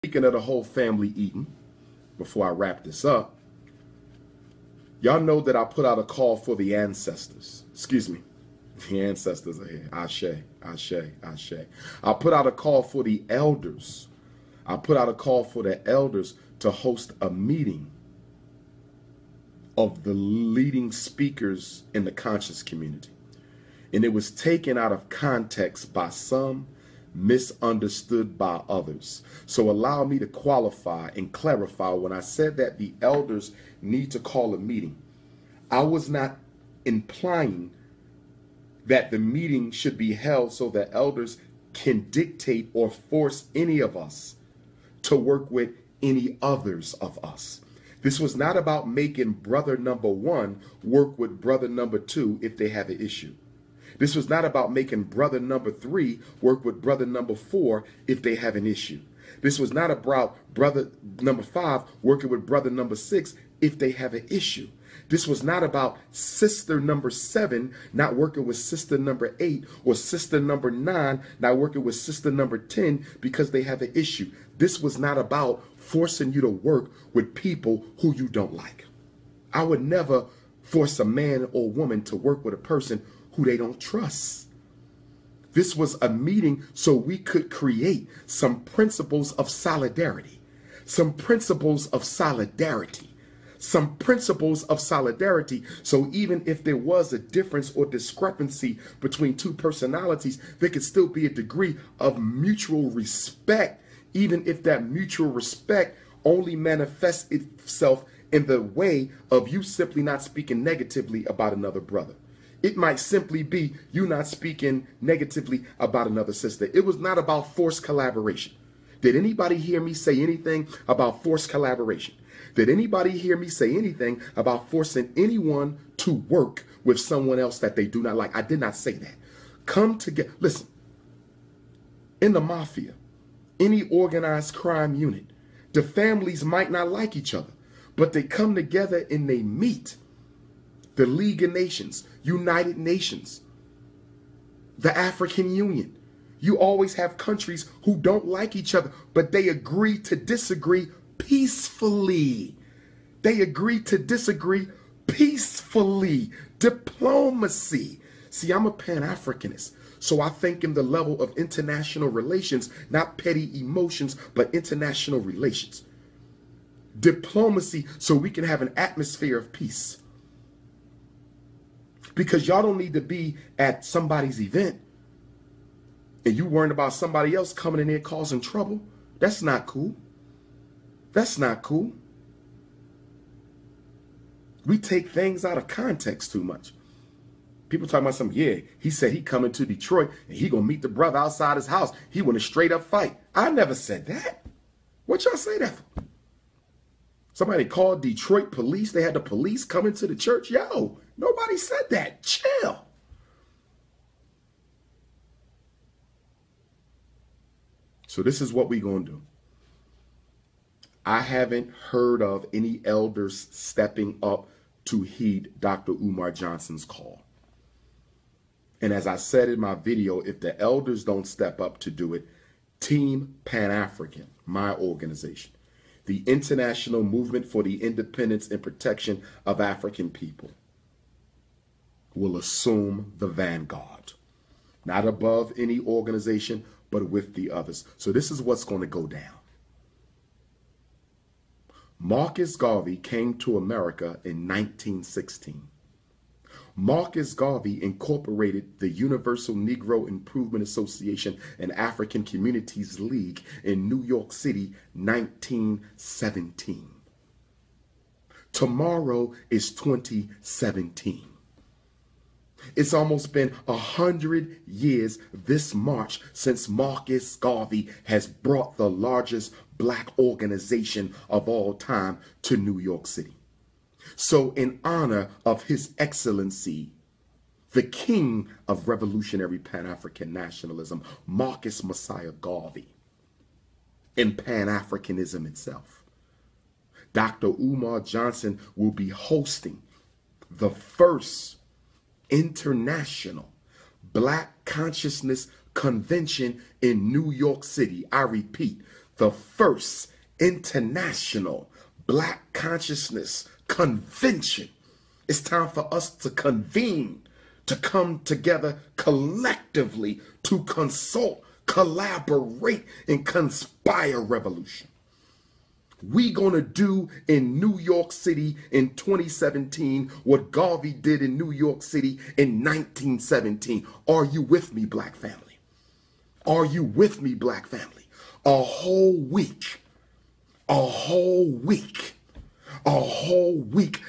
Speaking of the whole family eating, before I wrap this up, y'all know that I put out a call for the ancestors. Excuse me. The ancestors are here. Ashe, Ashe, Ashe. I put out a call for the elders. I put out a call for the elders to host a meeting of the leading speakers in the conscious community. And it was taken out of context by some, misunderstood by others. So allow me to qualify and clarify. When I said that the elders need to call a meeting, I was not implying that the meeting should be held so that elders can dictate or force any of us to work with any others of us. This was not about making brother number one work with brother number two if they have an issue. This was not about making brother number three work with brother number four if they have an issue. This was not about brother number five working with brother number six if they have an issue. This was not about sister number 7 not working with sister number 8 or sister number 9 not working with sister number 10 because they have an issue. This was not about forcing you to work with people who you don't like. I would never force a man or woman to work with a person who they don't trust. This was a meeting so we could create some principles of solidarity, some principles of solidarity. Some principles of solidarity. So even if there was a difference or discrepancy between two personalities, there could still be a degree of mutual respect, even if that mutual respect only manifests itself in the way of you simply not speaking negatively about another brother. It might simply be you not speaking negatively about another sister. It was not about forced collaboration. Did anybody hear me say anything about forced collaboration? Did anybody hear me say anything about forcing anyone to work with someone else that they do not like? I did not say that. Come together. Listen, in the mafia, any organized crime unit, the families might not like each other, but they come together and they meet. The League of Nations, United Nations, the African Union. You always have countries who don't like each other, but they agree to disagree peacefully. They agree to disagree peacefully. Diplomacy. See, I'm a Pan-Africanist, so I think in the level of international relations, not petty emotions, but international relations. Diplomacy so we can have an atmosphere of peace. Because y'all don't need to be at somebody's event and you worrying about somebody else coming in there causing trouble. That's not cool. That's not cool. We take things out of context too much. People talking about something, yeah, he said he coming to Detroit and he gonna meet the brother outside his house. He want a straight up fight. I never said that. What y'all say that for? Somebody called Detroit police. They had the police coming to the church. Yo, nobody said that. Chill. So this is what we gonna do. I haven't heard of any elders stepping up to heed Dr. Umar Johnson's call. And as I said in my video, if the elders don't step up to do it, Team Pan-African, my organization, the International Movement for the Independence and Protection of African People, will assume the vanguard. Not above any organization, but with the others. So this is what's going to go down. Marcus Garvey came to America in 1916. Marcus Garvey incorporated the Universal Negro Improvement Association and African Communities League in New York City, 1917. Tomorrow is 2017. It's almost been 100 years this March since Marcus Garvey has brought the largest black organization of all time to New York City. So in honor of His Excellency, the King of Revolutionary Pan-African Nationalism, Marcus Messiah Garvey, and Pan-Africanism itself, Dr. Umar Johnson will be hosting the first International Black Consciousness Convention in New York City. I repeat, the first international Black Consciousness Convention. It's time for us to convene, to come together collectively, to consult, collaborate, and conspire revolution. We gonna do in New York City in 2017 what Garvey did in New York City in 1917. Are you with me, Black family? Are you with me, Black family? A whole week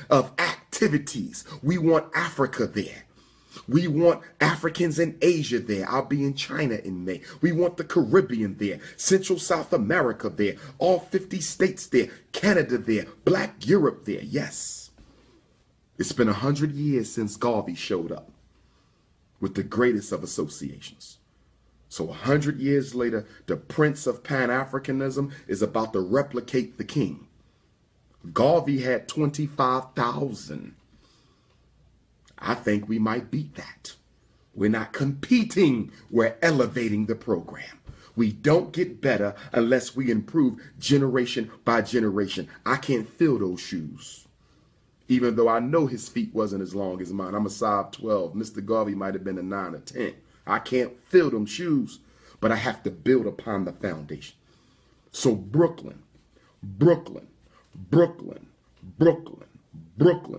of activities. We want Africa there. We want Africans in Asia there. I'll be in China in May. We want the Caribbean there, Central South America there, all 50 states there, Canada there, Black Europe there. Yes. It's been 100 years since Garvey showed up with the greatest of associations. So 100 years later, the Prince of Pan-Africanism is about to replicate the king. Garvey had 25,000. I think we might beat that. We're not competing, we're elevating the program. We don't get better unless we improve generation by generation. I can't fill those shoes. Even though I know his feet wasn't as long as mine. I'm a size 12. Mr. Garvey might have been a 9 or 10. I can't fill them shoes, but I have to build upon the foundation. So Brooklyn.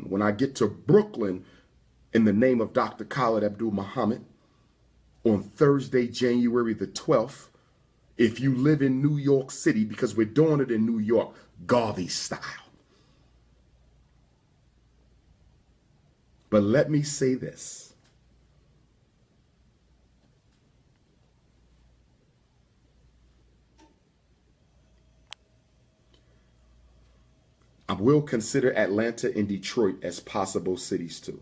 When I get to Brooklyn, in the name of Dr. Khalid Abdul Muhammad, on Thursday, January the 12th, if you live in New York City, because we're doing it in New York, Garvey style. But let me say this. I will consider Atlanta and Detroit as possible cities too.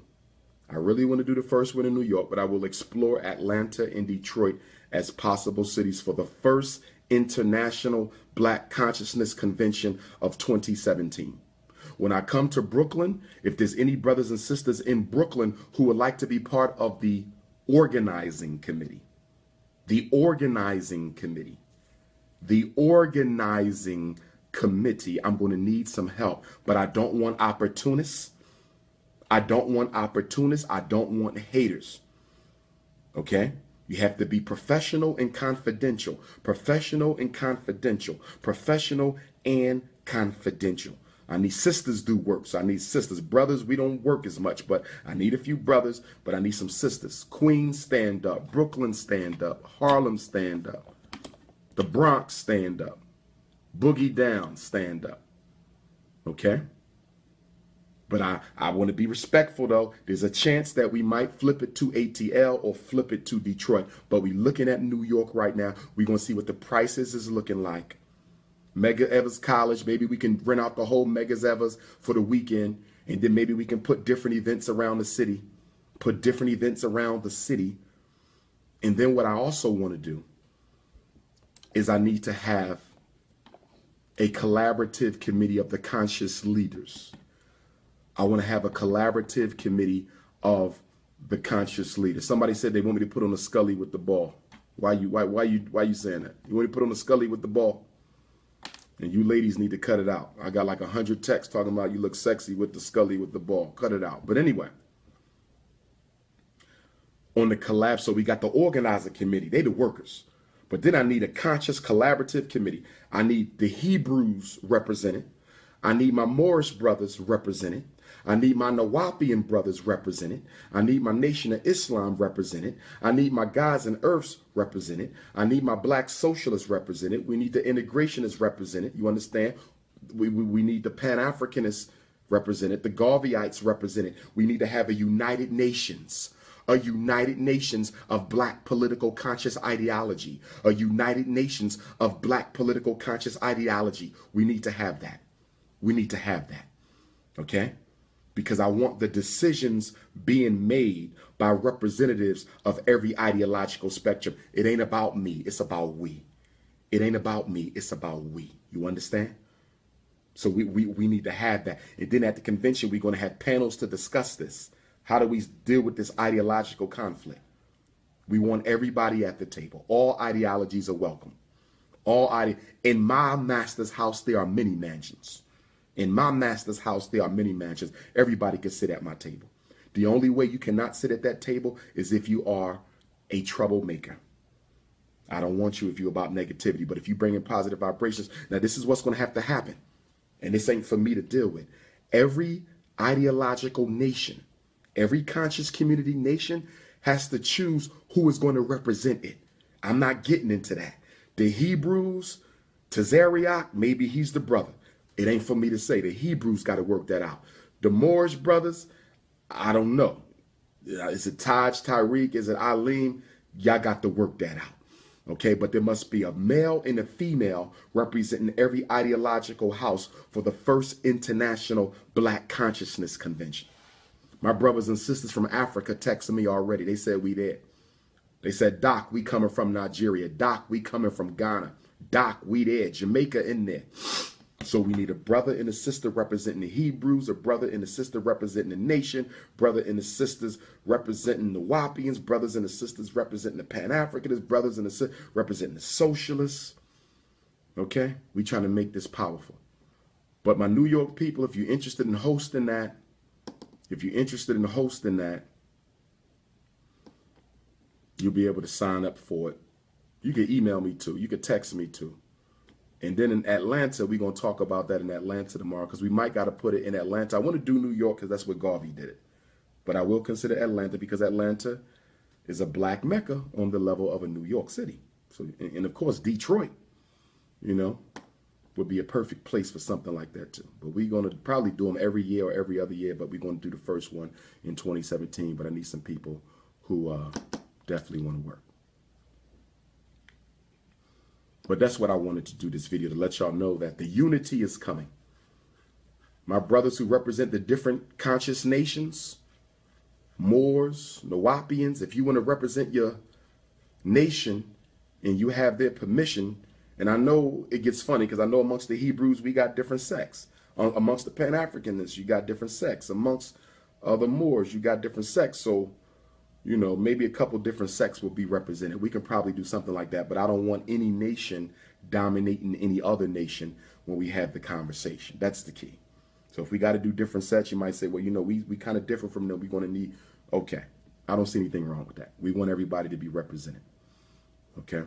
I really want to do the first one in New York, but I will explore Atlanta and Detroit as possible cities for the first International Black Consciousness Convention of 2017. When I come to Brooklyn, if there's any brothers and sisters in Brooklyn who would like to be part of the organizing committee, I'm going to need some help, but I don't want opportunists. I don't want haters. Okay? You have to be professional and confidential. I need sisters do work. So I need sisters. Brothers, we don't work as much, but I need a few brothers, but I need some sisters. Queens, stand up. Brooklyn, stand up. Harlem, stand up. The Bronx, stand up. Boogie Down, stand up. Okay? But I want to be respectful, though. There's a chance that we might flip it to ATL or flip it to Detroit. But we're looking at New York right now. We're going to see what the prices is looking like. Medgar Evers College, maybe we can rent out the whole Medgar Evers for the weekend. And then maybe we can put different events around the city. And then what I also want to do is I need to have a collaborative committee of the conscious leaders. I want to have a collaborative committee of the conscious leaders. Somebody said they want me to put on a Scully with the ball. Why you saying that? You want me to put on a Scully with the ball? And you ladies need to cut it out. I got like 100 texts talking about you look sexy with the Scully with the ball. Cut it out. But anyway, on the collab, so we got the organizer committee. They the workers. But then I need a conscious collaborative committee. I need the Hebrews represented. I need my Moorish brothers represented. I need my Nawapian brothers represented. I need my Nation of Islam represented. I need my Guys and Earths represented. I need my Black Socialists represented. We need the Integrationists represented. You understand? We need the Pan-Africanists represented. The Garveyites represented. We need to have a United Nations. A United Nations of Black political conscious ideology. A United Nations of Black political conscious ideology. We need to have that. We need to have that. Okay? Because I want the decisions being made by representatives of every ideological spectrum. It ain't about me. It's about we. It ain't about me. It's about we. You understand? So we need to have that. And then at the convention, we're going to have panels to discuss this. How do we deal with this ideological conflict? We want everybody at the table. All ideologies are welcome. All idea. In my master's house, there are many mansions. In my master's house, there are many mansions. Everybody can sit at my table. The only way you cannot sit at that table is if you are a troublemaker. I don't want you if you're about negativity, but if you bring in positive vibrations, now this is what's going to have to happen. And this ain't for me to deal with. Every ideological nation, every conscious community nation has to choose who is going to represent it. I'm not getting into that. The Hebrews, Tazariak, maybe he's the brother. It ain't for me to say. The Hebrews got to work that out. The Moorish brothers, I don't know. Is it Taj, Tariq? Is it Alim? Y'all got to work that out. Okay, but there must be a male and a female representing every ideological house for the first International Black Consciousness Convention. My brothers and sisters from Africa texted me already. They said we there. They said, Doc, we coming from Nigeria. Doc, we coming from Ghana. Doc, we there. Jamaica in there. So we need a brother and a sister representing the Hebrews, a brother and a sister representing the nation, brother and the sisters representing the Wapians, brothers and the sisters representing the Pan-Africanists, brothers and the sisters representing the socialists. Okay? We trying to make this powerful. But my New York people, if you're interested in hosting that, you'll be able to sign up for it. You can email me too. You can text me too. And then in Atlanta, we're going to talk about that in Atlanta tomorrow because we might got to put it in Atlanta. I want to do New York because that's where Garvey did it. But I will consider Atlanta because Atlanta is a black mecca on the level of a New York City. So, and of course, Detroit, you know, would be a perfect place for something like that too. But we're going to probably do them every year or every other year, but we're going to do the first one in 2017. But I need some people who definitely want to work. But that's what I wanted to do this video, to let y'all know that the unity is coming. My brothers who represent the different conscious nations, Moors, Nawapians, if you want to represent your nation and you have their permission, and I know it gets funny because I know amongst the Hebrews, we got different sects. Amongst the Pan-Africanists, you got different sects. Amongst the Moors, you got different sects. So, you know, maybe a couple different sects will be represented. We can probably do something like that, but I don't want any nation dominating any other nation when we have the conversation. That's the key. So if we got to do different sets, you might say, well, you know, we kind of different from them. We're going to need, okay. I don't see anything wrong with that. We want everybody to be represented. Okay.